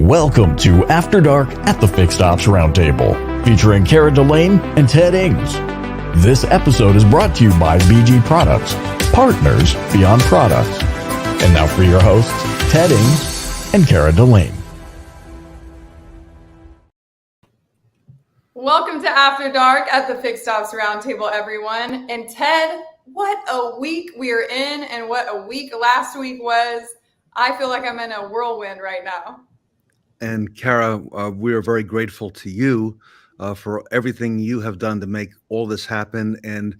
Welcome to After Dark at the Fixed Ops Roundtable, featuring Cara Delane and Ted Ings. This episode is brought to you by BG Products, partners beyond products. And now for your hosts, Ted Ings and Cara Delane. Welcome to After Dark at the Fixed Ops Roundtable, everyone. And Ted, what a week we are in and what a week last week was. I feel like I'm in a whirlwind right now. And Cara, we are very grateful to you for everything you have done to make all this happen. And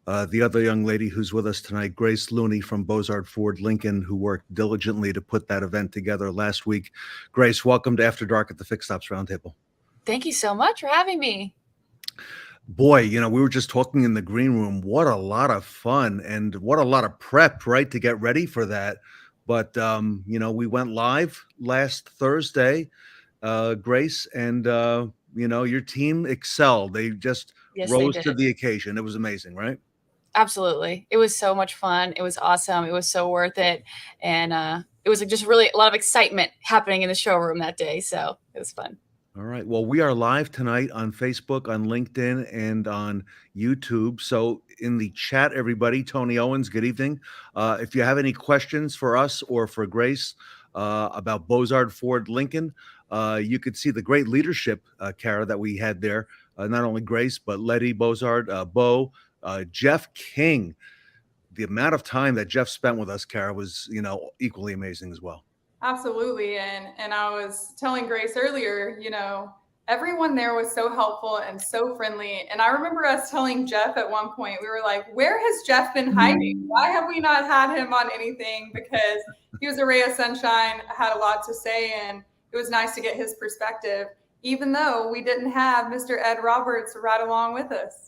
the other young lady who's with us tonight, Grace Looney from Bozard Ford Lincoln, who worked diligently to put that event together last week. Grace, welcome to After Dark at the Fixed Ops Roundtable. Thank you so much for having me. Boy, we were just talking in the green room. What a lot of fun and what a lot of prep, right, to get ready for that. But, we went live last Thursday, Grace, and, your team excelled. They just rose to the occasion. It was amazing, right? Absolutely. It was so much fun. It was awesome. It was so worth it. And it was just really a lot of excitement happening in the showroom that day. So it was fun. All right. Well, we are live tonight on Facebook, on LinkedIn, and on YouTube. So in the chat, everybody, Tony Owens, good evening. If you have any questions for us or for Grace about Bozard Ford Lincoln, you could see the great leadership, Cara, that we had there. Not only Grace, but Letty Bozard, Bo, Jeff King. The amount of time that Jeff spent with us, Cara, was, equally amazing as well. Absolutely. And I was telling Grace earlier, everyone there was so helpful and so friendly. And I remember us telling Jeff at one point, we were like, where has Jeff been hiding? Why have we not had him on anything? Because he was a ray of sunshine, had a lot to say, and it was nice to get his perspective, even though we didn't have Mr. Ed Roberts right along with us.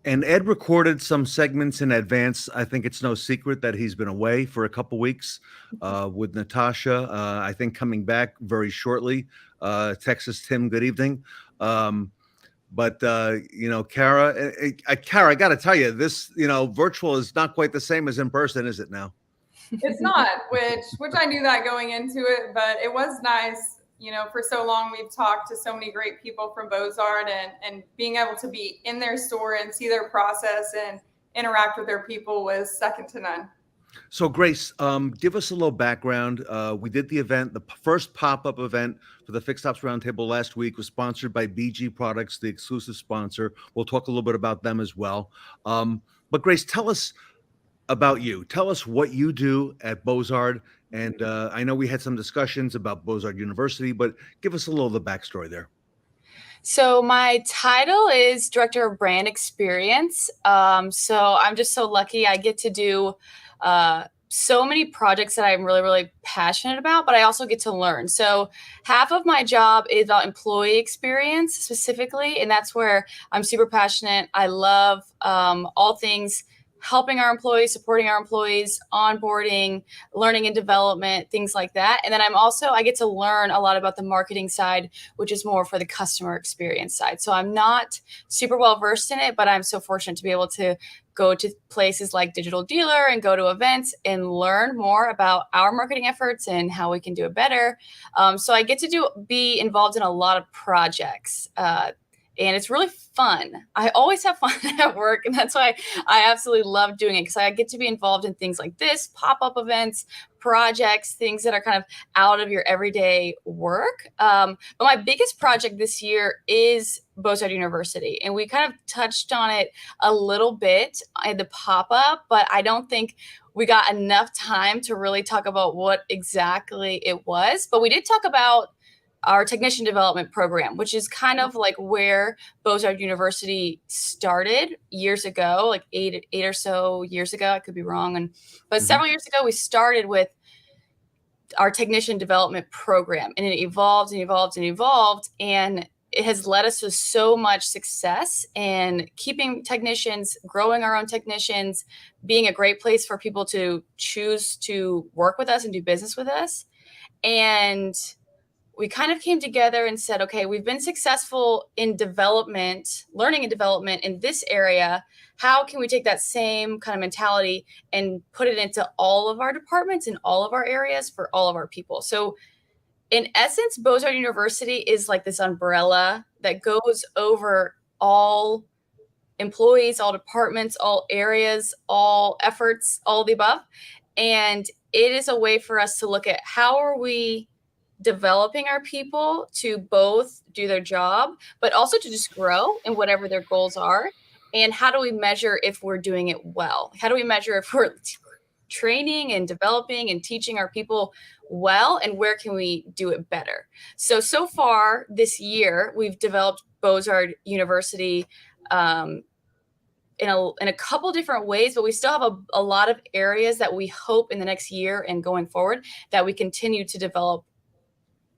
And Ed recorded some segments in advance. I think it's no secret that he's been away for a couple weeks with Natasha, I think coming back very shortly. Texas Tim, good evening. Cara, Cara, I got to tell you, this, virtual is not quite the same as in person, is it now? It's not, which I knew that going into it, but it was nice. For so long, we've talked to so many great people from Bozard and being able to be in their store and see their process and interact with their people was second to none. So Grace, give us a little background. We did the event, the first pop-up event for the Fixed Ops Roundtable last week was sponsored by BG Products, the exclusive sponsor. We'll talk a little bit about them as well. But Grace, tell us about you. Tell us what you do at Bozard. And I know we had some discussions about Bozard University, but give us a little of the backstory there. So my title is Director of Brand Experience. So I'm just so lucky I get to do so many projects that I'm really, really passionate about, but I also get to learn. So half of my job is about employee experience specifically, and that's where I'm super passionate. I love all things helping our employees, supporting our employees, onboarding, learning and development, things like that. And then I get to learn a lot about the marketing side, which is more for the customer experience side. So I'm not super well versed in it, but I'm so fortunate to be able to go to places like Digital Dealer and go to events and learn more about our marketing efforts and how we can do it better. So I get to be involved in a lot of projects. And it's really fun. I always have fun at work. And that's why I absolutely love doing it, because I get to be involved in things like this, pop-up events, projects, things that are kind of out of your everyday work. But my biggest project this year is Bozard University. And we kind of touched on it a little bit in the pop-up, but I don't think we got enough time to really talk about what exactly it was. But we did talk about our technician development program, which is kind of like where Bozard University started years ago, like eight or so years ago. I could be wrong. But several years ago, we started with our technician development program, and it evolved and evolved and evolved. And it has led us to so much success and keeping technicians, growing our own technicians, being a great place for people to choose to work with us and do business with us. And we kind of came together and said, okay, we've been successful in development, learning and development in this area. How can we take that same kind of mentality and put it into all of our departments in all of our areas for all of our people? So in essence, Bozard University is like this umbrella that goes over all employees, all departments, all areas, all efforts, all the above. And it is a way for us to look at how are we developing our people to both do their job, but also to just grow in whatever their goals are. And how do we measure if we're doing it well? How do we measure if we're training and developing and teaching our people well, and where can we do it better? So far this year, we've developed Bozard University in a couple different ways, but we still have a lot of areas that we hope in the next year and going forward that we continue to develop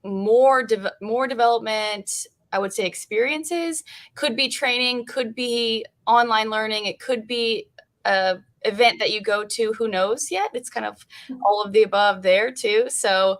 more development, I would say experiences. Could be training, could be online learning, it could be a event that you go to, who knows yet. It's kind of all of the above there too. So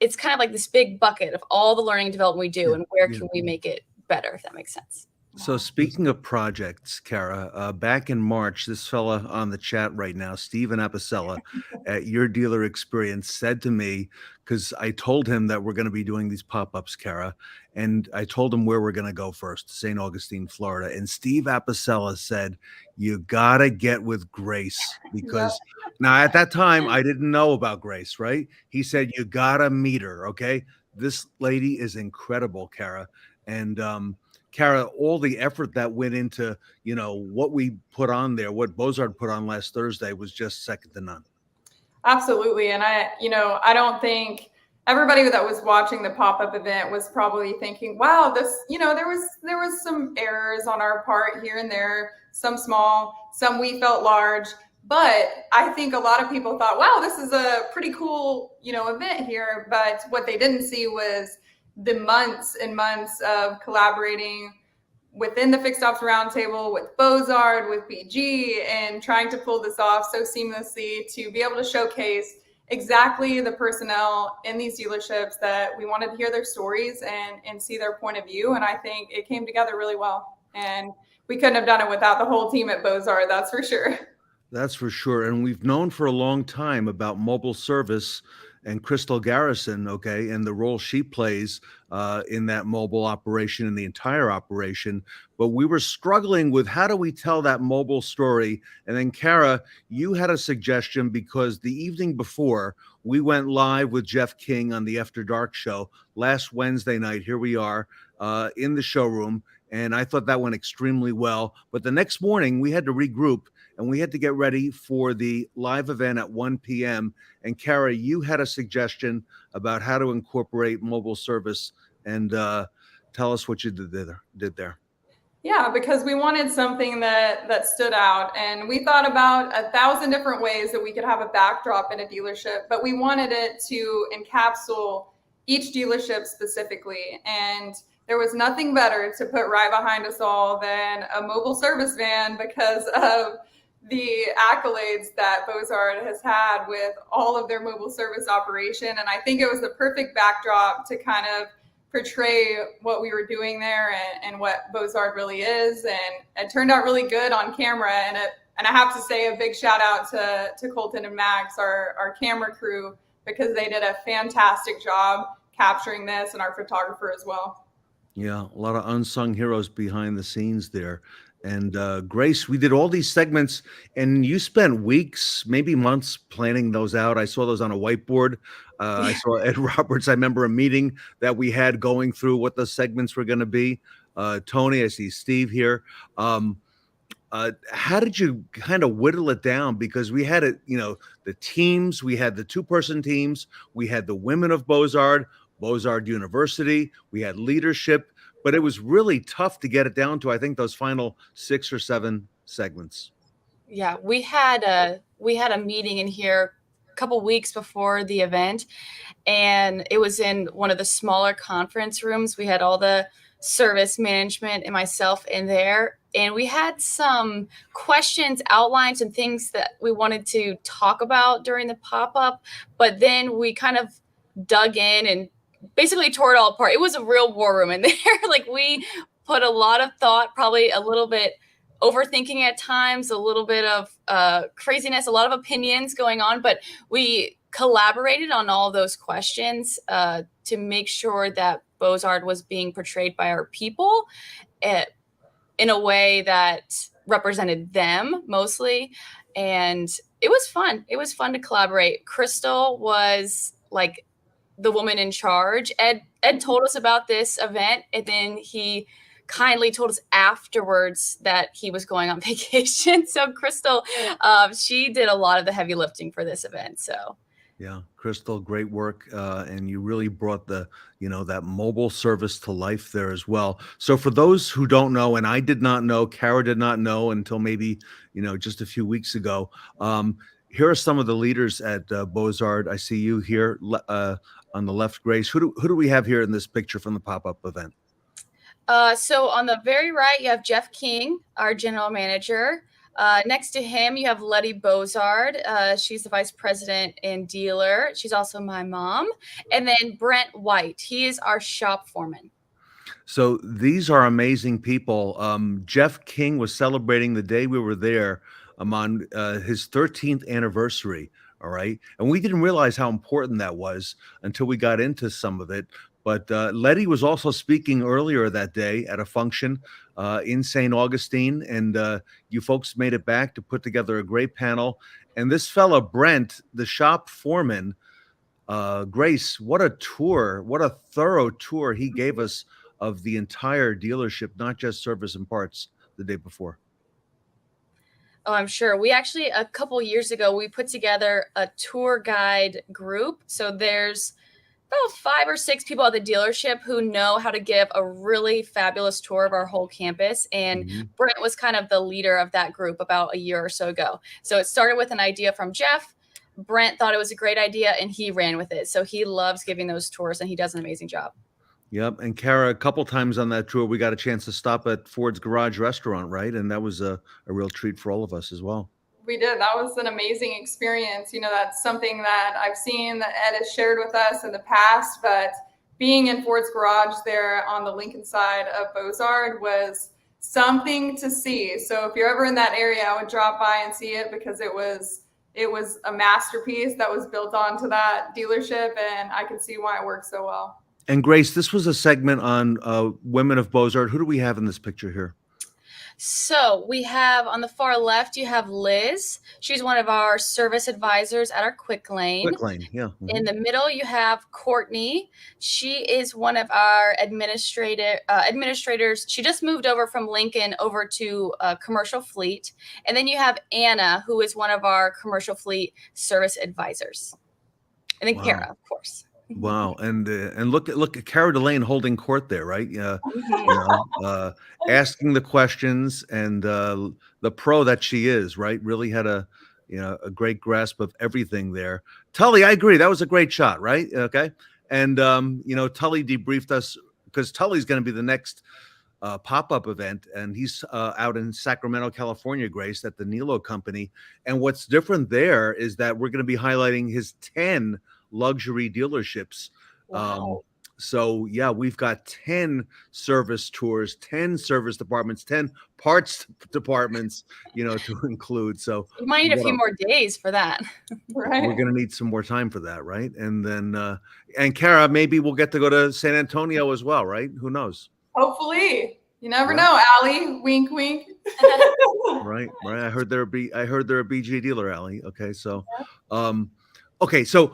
it's kind of like this big bucket of all the learning and development we do, and where can we make it better, if that makes sense. So speaking of projects, Kara, back in March, this fella on the chat right now, Steven Apicella, at Your Dealer Experience, said to me, because I told him that we're going to be doing these pop-ups, Kara, and I told him where we're going to go first, St. Augustine, Florida. And Steve Apicella said, you got to get with Grace, because now at that time, I didn't know about Grace, right? He said, you got to meet her, okay? This lady is incredible, Kara. And Kara, all the effort that went into, what we put on there, what Bozard put on last Thursday was just second to none. Absolutely. And I don't think everybody that was watching the pop-up event was probably thinking, wow, this, there was some errors on our part here and there, some small, some we felt large. But I think a lot of people thought, wow, this is a pretty cool, event here. But what they didn't see was the months and months of collaborating within the Fixed Ops Roundtable with Bozard, with BG, and trying to pull this off so seamlessly to be able to showcase exactly the personnel in these dealerships that we wanted to hear their stories and see their point of view. And I think it came together really well. And we couldn't have done it without the whole team at Bozard, that's for sure. That's for sure. And we've known for a long time about mobile service and Crystal Garrison, okay, and the role she plays in that mobile operation and the entire operation. But we were struggling with how do we tell that mobile story? And then, Kara, you had a suggestion, because the evening before, we went live with Jeff King on the After Dark show last Wednesday night. Here we are in the showroom. And I thought that went extremely well. But the next morning, we had to regroup and we had to get ready for the live event at 1 p.m. And Kara, you had a suggestion about how to incorporate mobile service, and tell us what you did there. Yeah, because we wanted something that stood out, and we thought about 1,000 different ways that we could have a backdrop in a dealership, but we wanted it to encapsulate each dealership specifically. And there was nothing better to put right behind us all than a mobile service van, because of the accolades that Bozard has had with all of their mobile service operation. And I think it was the perfect backdrop to kind of portray what we were doing there and what Bozard really is. And it turned out really good on camera. And I have to say a big shout out to Colton and Max, our camera crew, because they did a fantastic job capturing this, and our photographer as well. Yeah, a lot of unsung heroes behind the scenes there. And Grace, we did all these segments, and you spent weeks, maybe months, planning those out. I saw those on a whiteboard. I saw Ed Roberts. I remember a meeting that we had going through what the segments were going to be. Tony, I see Steve here. How did you kind of whittle it down? Because we had it, the teams, we had the 2-person teams, we had the women of Bozard University, we had leadership. But it was really tough to get it down to, I think, those final 6 or 7 segments. Yeah, we had a meeting in here a couple weeks before the event, and it was in one of the smaller conference rooms. We had all the service management and myself in there, and we had some questions outlined, some things that we wanted to talk about during the pop-up, but then we kind of dug in and basically tore it all apart. It was a real war room in there. Like, we put a lot of thought, probably a little bit overthinking at times, a little bit of craziness, a lot of opinions going on, but we collaborated on all those questions to make sure that Bozard was being portrayed by our people in a way that represented them mostly. And it was fun. It was fun to collaborate. Crystal was like the woman in charge. Ed told us about this event, and then he kindly told us afterwards that he was going on vacation. So Crystal, she did a lot of the heavy lifting for this event. So yeah, Crystal, great work. And you really brought that mobile service to life there as well. So for those who don't know, and I did not know, Kara did not know until maybe, just a few weeks ago, here are some of the leaders at Bozard. I see you here on the left, Grace. Who do we have here in this picture from the pop-up event? So on the very right, you have Jeff King, our general manager. Next to him, you have Letty Bozard. She's the vice president and dealer. She's also my mom. And then Brent White. He is our shop foreman. So these are amazing people. Jeff King was celebrating the day we were there on his 13th anniversary. All right. And we didn't realize how important that was until we got into some of it. But Letty was also speaking earlier that day at a function in St. Augustine. And you folks made it back to put together a great panel. And this fella, Brent, the shop foreman, Grace, what a tour, what a thorough tour he gave us of the entire dealership, not just service and parts the day before. Oh, I'm sure. We actually, a couple years ago, we put together a tour guide group. So there's about 5 or 6 people at the dealership who know how to give a really fabulous tour of our whole campus. And Brent was kind of the leader of that group about a year or so ago. So it started with an idea from Jeff. Brent thought it was a great idea and he ran with it. So he loves giving those tours and he does an amazing job. Yep. And Kara, a couple times on that tour, we got a chance to stop at Ford's Garage Restaurant, right? And that was a real treat for all of us as well. We did. That was an amazing experience. That's something that I've seen that Ed has shared with us in the past, but being in Ford's Garage there on the Lincoln side of Bozard was something to see. So if you're ever in that area, I would drop by and see it because it was a masterpiece that was built onto that dealership, and I could see why it worked so well. And Grace, this was a segment on Women of Bozard. Who do we have in this picture here? So we have on the far left, you have Liz. She's one of our service advisors at our Quick Lane. Quick Lane, yeah. In the middle, you have Courtney. She is one of our administrators. She just moved over from Lincoln over to commercial fleet. And then you have Anna, who is one of our commercial fleet service advisors. And then Kara, of course. Wow. And look at Kara Delane holding court there, right? Asking the questions, and the pro that she is, right? Really had a great grasp of everything there. Tully, I agree. That was a great shot, right? Okay. And Tully debriefed us because Tully's going to be the next pop-up event, and he's out in Sacramento, California, Grace, at the Nilo Company. And what's different there is that we're going to be highlighting his 10 luxury dealerships. Wow. So yeah, we've got 10 service tours, 10 service departments, 10 parts departments, to include. So we might need a few more days for that. Right. We're going to need some more time for that, right? And then and Kara, maybe we'll get to go to San Antonio as well, right? Who knows? Hopefully. You never know, Allie. Wink, wink. Right. I heard they're a BG dealer, Allie. Okay, so so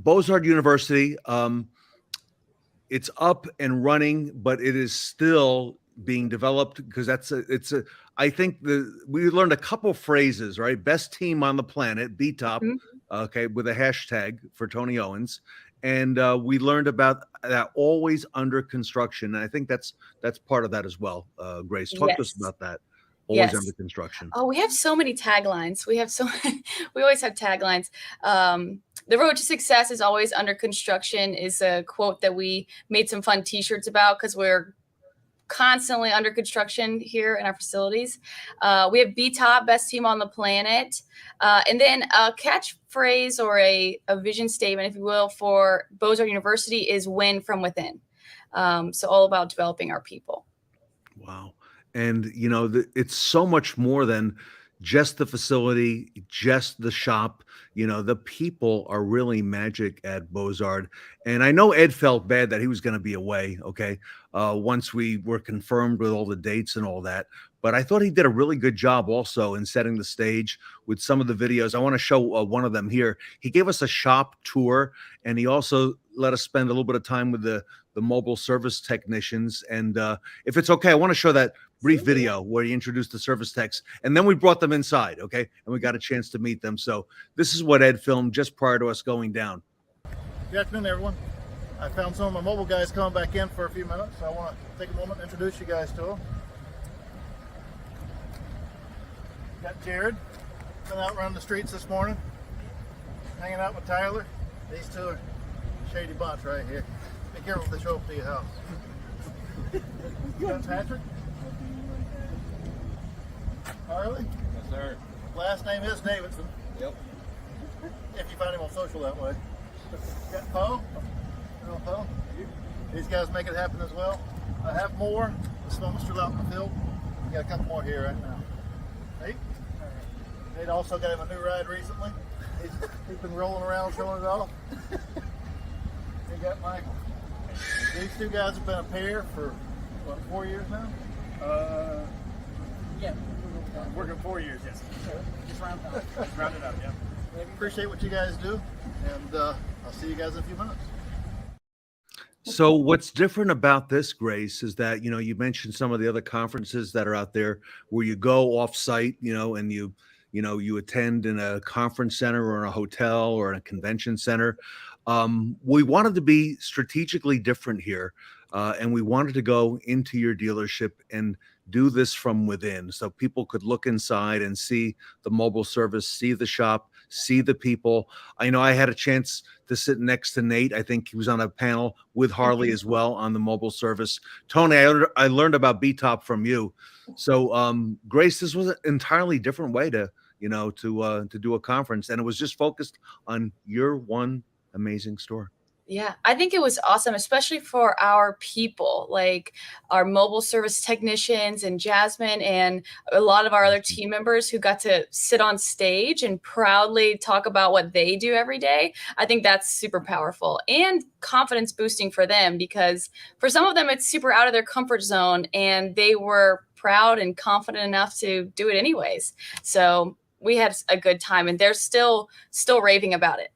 Bozard University, it's up and running, but it is still being developed because I think we learned a couple phrases, right? Best team on the planet, B-top, okay, with a hashtag for Tony Owens. And we learned about that always under construction. And I think that's part of that as well. Grace, talk to us about that. Always under construction. Oh, we have so many taglines. We always have taglines. The road to success is always under construction is a quote that we made some fun t-shirts about because we're constantly under construction here in our facilities. We have B-top, best team on the planet. And then a catchphrase or a vision statement, if you will, for Bozard University is win from within. So all about developing our people. Wow. And, it's so much more than just the facility, just the shop. The people are really magic at Bozard. And I know Ed felt bad that he was going to be away, okay, once we were confirmed with all the dates and all that. But I thought he did a really good job also in setting the stage with some of the videos. I want to show one of them here. He gave us a shop tour, and he also let us spend a little bit of time with the mobile service technicians. And if it's okay, I want to show that brief video where he introduced the service techs, and then we brought them inside, okay? And we got a chance to meet them. So this is what Ed filmed just prior to us going down. Good afternoon, everyone. I found some of my mobile guys coming back in for a few minutes, so I want to take a moment and introduce you guys to them. Got Jared, been out running the streets this morning, hanging out with Tyler. These two are a shady bunch right here. Be careful if they show up to your house. Got Patrick. Harley? Yes, sir. Last name is Davidson. Yep. If you find him on social that way. Got Poe. Hello, Poe. These guys make it happen as well. I have more. The snow's still out in the field. We got a couple more here right now. Nate. Nate also got him a new ride recently. He's been rolling around showing it off. You got Michael. These two guys have been a pair for, what, 4 years now? Yeah. Working 4 years, yes. Just round it up, yeah. Appreciate what you guys do, and I'll see you guys in a few minutes. So what's different about this, Grace, is that, you mentioned some of the other conferences that are out there where you go off site, and you attend in a conference center or in a hotel or in a convention center. We wanted to be strategically different here, and we wanted to go into your dealership and do this from within, so people could look inside and see the mobile service, see the shop, see the people. I know I had a chance to sit next to Nate. I think he was on a panel with Harley as well on the mobile service. Tony, I learned about B-Top from you. So Grace, this was an entirely different way to do a conference, and it was just focused on your one amazing store. Yeah, I think it was awesome, especially for our people, like our mobile service technicians and Jasmine and a lot of our other team members who got to sit on stage and proudly talk about what they do every day. I think that's super powerful and confidence boosting for them, because for some of them, it's super out of their comfort zone, and they were proud and confident enough to do it anyways. So we had a good time, and they're still raving about it.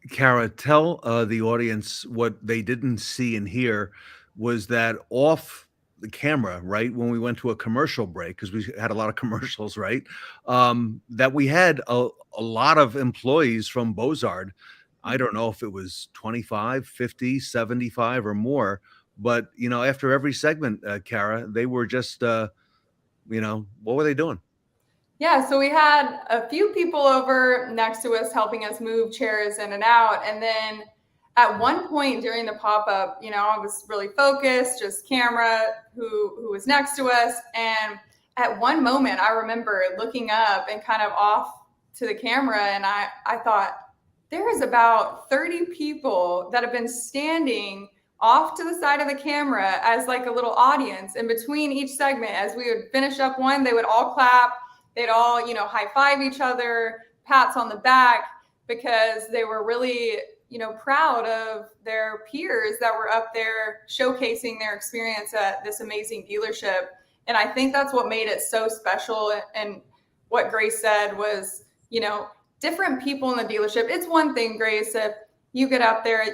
Kara, tell the audience what they didn't see and hear was that off the camera, right, when we went to a commercial break, because we had a lot of commercials, right, that we had a lot of employees from Bozard. I don't know if it was 25, 50, 75 or more, but, after every segment, Kara, they were just, what were they doing? Yeah, so we had a few people over next to us helping us move chairs in and out. And then at one point during the pop-up, I was really focused, just camera, who was next to us. And at one moment, I remember looking up and kind of off to the camera, and I thought, there is about 30 people that have been standing off to the side of the camera as like a little audience in between each segment. As we would finish up one, they would all clap. They'd all, high five each other, pats on the back, because they were really, proud of their peers that were up there showcasing their experience at this amazing dealership. And I think that's what made it so special. And what Grace said was, different people in the dealership. It's one thing, Grace, if you get up there,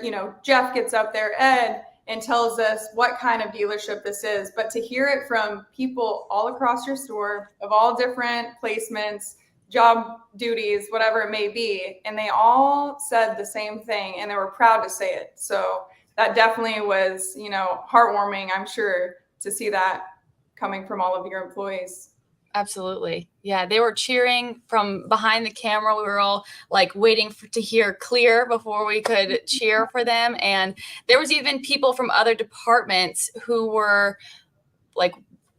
Jeff gets up there, Ed, and tells us what kind of dealership this is. But to hear it from people all across your store of all different placements, job duties, whatever it may be, and they all said the same thing, and they were proud to say it. So that definitely was, heartwarming, I'm sure, to see that coming from all of your employees. Absolutely. Yeah, they were cheering from behind the camera. We were all like waiting to hear clear before we could cheer for them. And there was even people from other departments who were like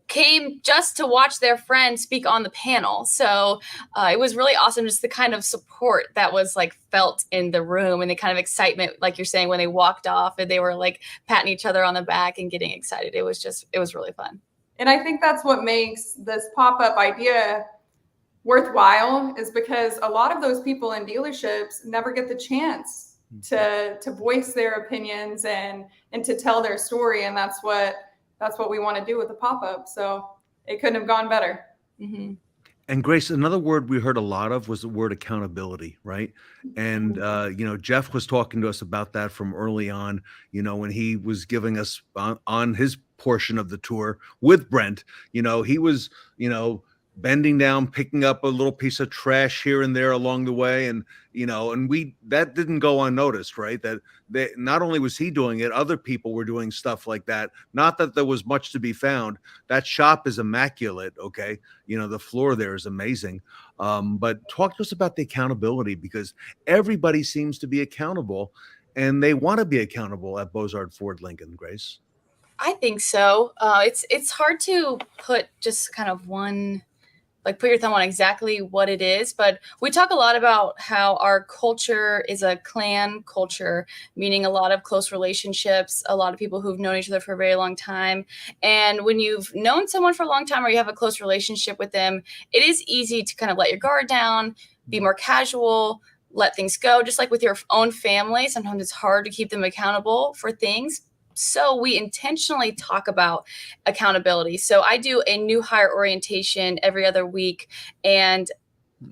came just to watch their friend speak on the panel. So it was really awesome, just the kind of support that was like felt in the room, and the kind of excitement, like you're saying, when they walked off and they were like patting each other on the back and getting excited. It was really fun. And I think that's what makes this pop-up idea worthwhile is because a lot of those people in dealerships never get the chance to voice their opinions and to tell their story. And that's what we want to do with the pop-up. So it couldn't have gone better. Mm-hmm. And Grace, another word we heard a lot of was the word accountability, right? And, Jeff was talking to us about that from early on, when he was giving us on his portion of the tour with Brent, he was, bending down, picking up a little piece of trash here and there along the way. And, that didn't go unnoticed, right? That not only was he doing it, other people were doing stuff like that. Not that there was much to be found. That shop is immaculate. Okay. The floor there is amazing. But talk to us about the accountability, because everybody seems to be accountable and they want to be accountable at Bozard Ford Lincoln, Grace. I think so. It's hard to put just kind of put your thumb on exactly what it is, but we talk a lot about how our culture is a clan culture, meaning a lot of close relationships, a lot of people who've known each other for a very long time. And when you've known someone for a long time or you have a close relationship with them, it is easy to kind of let your guard down, be more casual, let things go. Just like with your own family, sometimes it's hard to keep them accountable for things. So we intentionally talk about accountability. So I do a new hire orientation every other week. And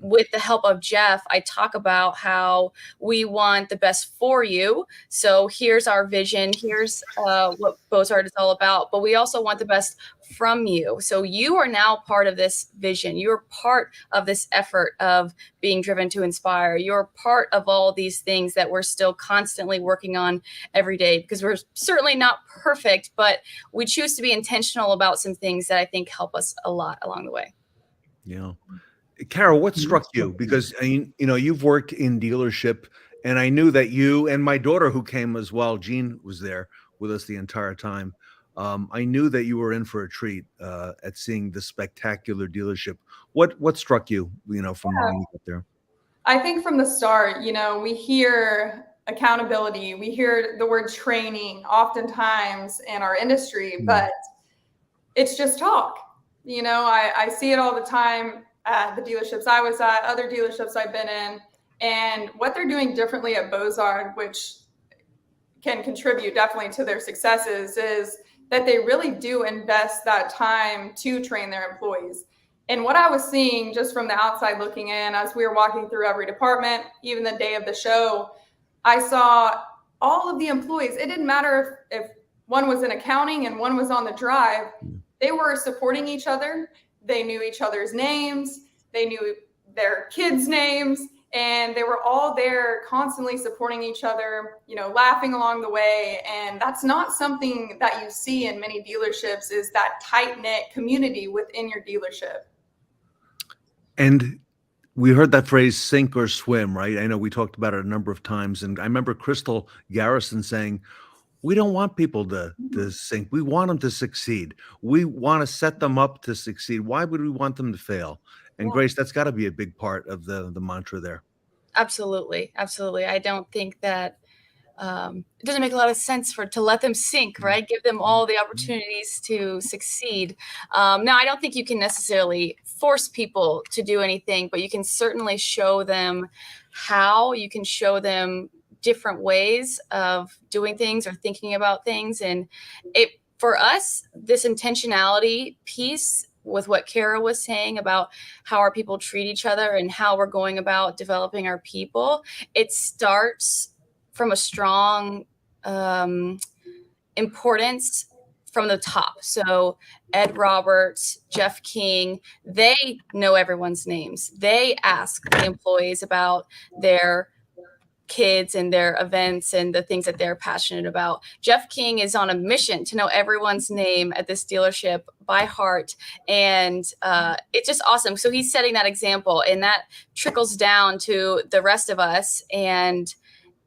with the help of Jeff, I talk about how we want the best for you. So here's our vision. Here's what Bozard is all about. But we also want the best from you. So you are now part of this vision. You're part of this effort of being driven to inspire. You're part of all these things that we're still constantly working on every day, because we're certainly not perfect, but we choose to be intentional about some things that I think help us a lot along the way. Yeah. Carol, what struck you? Because, you've worked in dealership, and I knew that you and my daughter, who came as well, Jean, was there with us the entire time. I knew that you were in for a treat at seeing the spectacular dealership. What struck you, from when you got there? I think from the start, we hear accountability, we hear the word training oftentimes in our industry, but it's just talk. I see it all the time at the dealerships I was at, other dealerships I've been in, and what they're doing differently at Bozard, which can contribute definitely to their successes, is that they really do invest that time to train their employees. And what I was seeing just from the outside looking in, as we were walking through every department, even the day of the show, I saw all of the employees. It didn't matter if one was in accounting and one was on the drive. They were supporting each other. They knew each other's names. They knew their kids' names. And they were all there constantly supporting each other, laughing along the way. And that's not something that you see in many dealerships, is that tight-knit community within your dealership. And we heard that phrase, sink or swim, right? I know we talked about it a number of times. And I remember Crystal Garrison saying, we don't want people to sink. We want them to succeed. We want to set them up to succeed. Why would we want them to fail? And Grace, that's got to be a big part of the mantra there. Absolutely. Absolutely. I don't think that it doesn't make a lot of sense to let them sink, right? Give them all the opportunities to succeed. Now, I don't think you can necessarily force people to do anything, but you can certainly show them how. You can show them different ways of doing things or thinking about things. And for us, this intentionality piece, with what Kara was saying about how our people treat each other and how we're going about developing our people, it starts from a strong importance from the top. So Ed Roberts, Jeff King, they know everyone's names. They ask the employees about their kids and their events and the things that they're passionate about. Jeff King is on a mission to know everyone's name at this dealership by heart. And it's just awesome. So he's setting that example, and that trickles down to the rest of us. And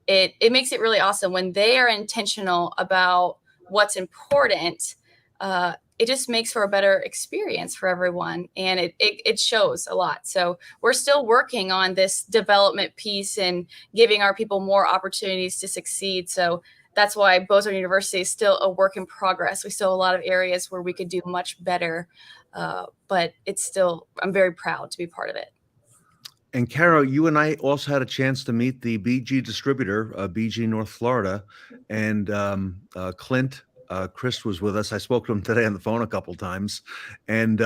it makes it really awesome when they are intentional about what's important. It just makes for a better experience for everyone. And it shows a lot. So we're still working on this development piece and giving our people more opportunities to succeed. So that's why Bozard University is still a work in progress. We still have a lot of areas where we could do much better. But I'm very proud to be part of it. And Kara, you and I also had a chance to meet the BG distributor, BG North Florida, and Clint. Chris was with us. I spoke to him today on the phone a couple times, and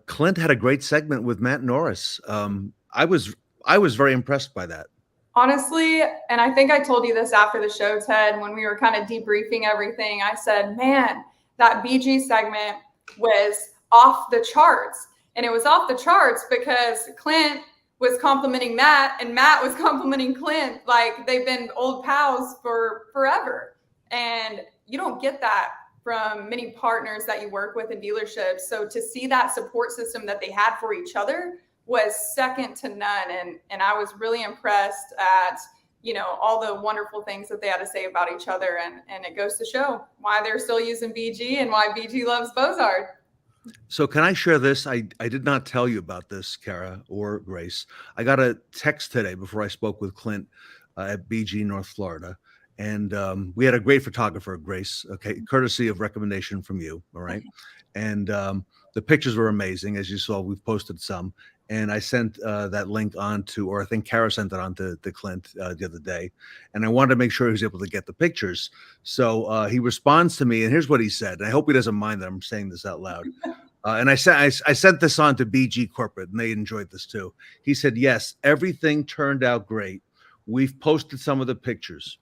Clint had a great segment with Matt Norris. I was very impressed by that. Honestly, and I think I told you this after the show, Ted, when we were kind of debriefing everything, I said, man, that BG segment was off the charts. And it was off the charts because Clint was complimenting Matt and Matt was complimenting Clint. Like they've been old pals for forever. And you don't get that from many partners that you work with in dealerships. So to see that support system that they had for each other was second to none. And I was really impressed at, all the wonderful things that they had to say about each other. And it goes to show why they're still using BG and why BG loves Bozard. So can I share this? I did not tell you about this, Kara or Grace. I got a text today before I spoke with Clint at BG North Florida. And we had a great photographer, Grace, okay, courtesy of recommendation from you, all right? And the pictures were amazing. As you saw, we've posted some. And I sent that link on to, or I think Kara sent it on to Clint the other day. And I wanted to make sure he was able to get the pictures. So he responds to me, and here's what he said. And I hope he doesn't mind that I'm saying this out loud. And I sent this on to BG Corporate, and they enjoyed this too. He said, yes, everything turned out great. We've posted some of the pictures.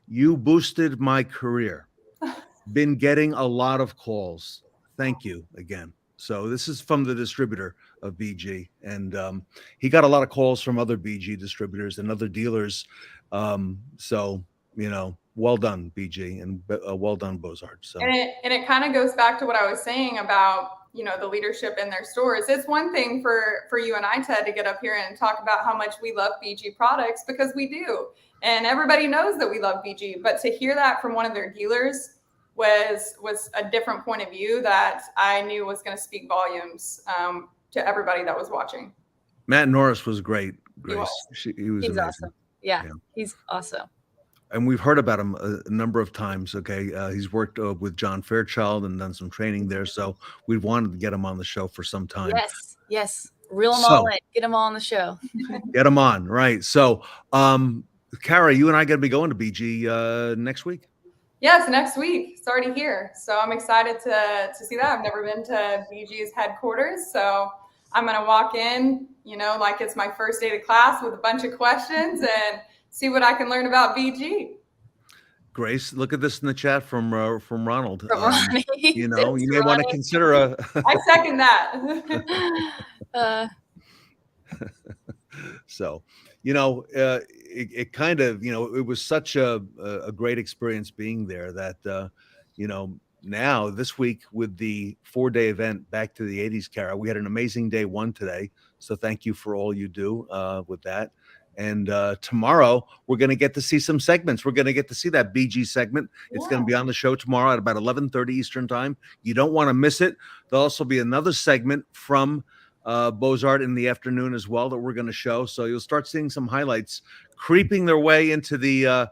You boosted my career. Been getting a lot of calls. Thank you again. So this is from the distributor of BG, and he got a lot of calls from other BG distributors and other dealers. So, well done, BG, and well done, Bozard. So, and it kind of goes back to what I was saying about, the leadership in their stores. It's one thing for you and I, Ted, to get up here and talk about how much we love BG products, because we do. And everybody knows that we love BG, but to hear that from one of their dealers was a different point of view that I knew was going to speak volumes to everybody that was watching. Matt Norris was great, Grace. He was He's amazing. awesome. Yeah, he's awesome. And we've heard about him a number of times. Okay, he's worked with John Fairchild and done some training there. So we wanted to get him on the show for some time. Yes. Reel them all in. Get them all on the show. Get them on, right? So, Kara, you and I got to be going to BG next week. Yes, next week. It's already here. So I'm excited to see that. I've never been to BG's headquarters. So I'm going to walk in, like it's my first day to class with a bunch of questions and see what I can learn about BG. Grace, look at this in the chat from Ronald. From Ronnie. You may want to consider a. I second that. So, it kind of, it was such a great experience being there that, now this week with the 4-day event Back to the 80s, Kara, we had an amazing day one today. So thank you for all you do with that. And tomorrow we're going to get to see some segments. We're going to get to see that BG segment. It's going to be on the show tomorrow at about 11:30 Eastern time. You don't want to miss it. There'll also be another segment from Bozard in the afternoon as well that we're going to show. So you'll start seeing some highlights creeping their way into the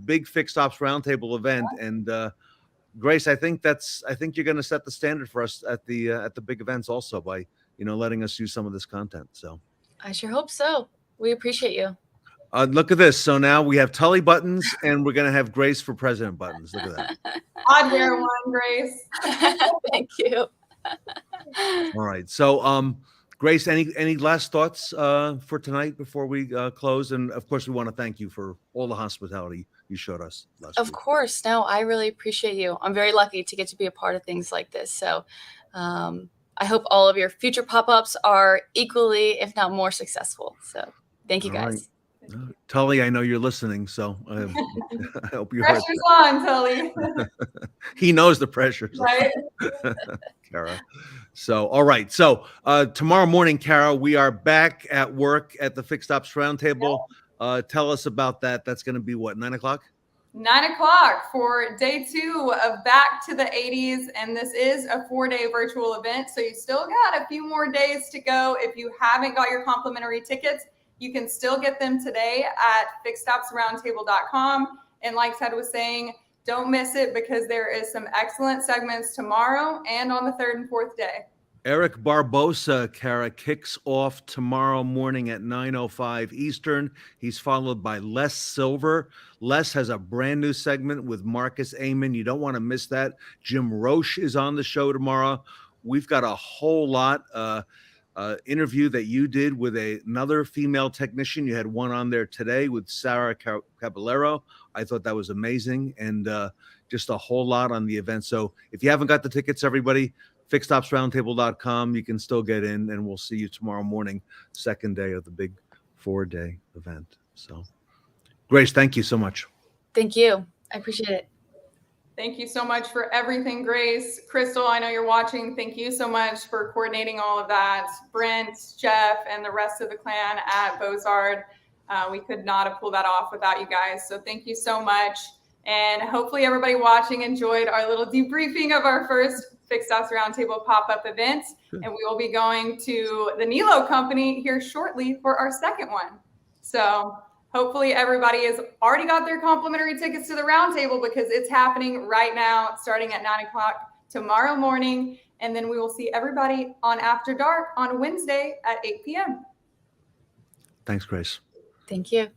big Fixed Ops Roundtable event. And Grace, I think you're going to set the standard for us at the big events also by letting us use some of this content. So I sure hope so. We appreciate you. Look at this. So now we have Tully buttons, and we're going to have Grace for president buttons. Look at that. I'd wear one, Grace. Thank you. All right. So, Grace, any last thoughts for tonight before we close? And of course, we want to thank you for all the hospitality you showed us last week. Of course. No, I really appreciate you. I'm very lucky to get to be a part of things like this. So I hope all of your future pop-ups are equally, if not more, successful. So thank you, guys. Right. Tully, I know you're listening, so I hope you Pressure's on, Tully. He knows the pressures. Right. Kara. So, all right. So tomorrow morning, Kara, we are back at work at the Fixed Ops Roundtable. Tell us about that. That's going to be what, 9 o'clock? 9 o'clock for day 2 of Back to the 80s. And this is a 4-day virtual event. So you still got a few more days to go. If you haven't got your complimentary tickets, you can still get them today at fixedopsroundtable.com. And like Ted was saying, don't miss it because there is some excellent segments tomorrow and on the 3rd and 4th day. Eric Barbosa, Kara, kicks off tomorrow morning at 9:05 Eastern. He's followed by Les Silver. Les has a brand new segment with Marcus Amon. You don't want to miss that. Jim Roche is on the show tomorrow. We've got a whole lot interview that you did with another female technician. You had one on there today with Sarah Caballero. I thought that was amazing, and just a whole lot on the event. So if you haven't got the tickets, everybody, fixedopsroundtable.com. You can still get in, and we'll see you tomorrow morning, second day of the big 4-day event. So, Grace, thank you so much. Thank you. I appreciate it. Thank you so much for everything, Grace. Crystal, I know you're watching. Thank you so much for coordinating all of that. Brent, Jeff, and the rest of the clan at Bozard. We could not have pulled that off without you guys. So thank you so much. And hopefully everybody watching enjoyed our little debriefing of our first Fixed Ops Roundtable pop-up event. Good. And we will be going to the Nilo company here shortly for our second one. So hopefully everybody has already got their complimentary tickets to the roundtable, because it's happening right now, starting at 9 o'clock tomorrow morning. And then we will see everybody on After Dark on Wednesday at 8 p.m. Thanks, Grace. Thank you.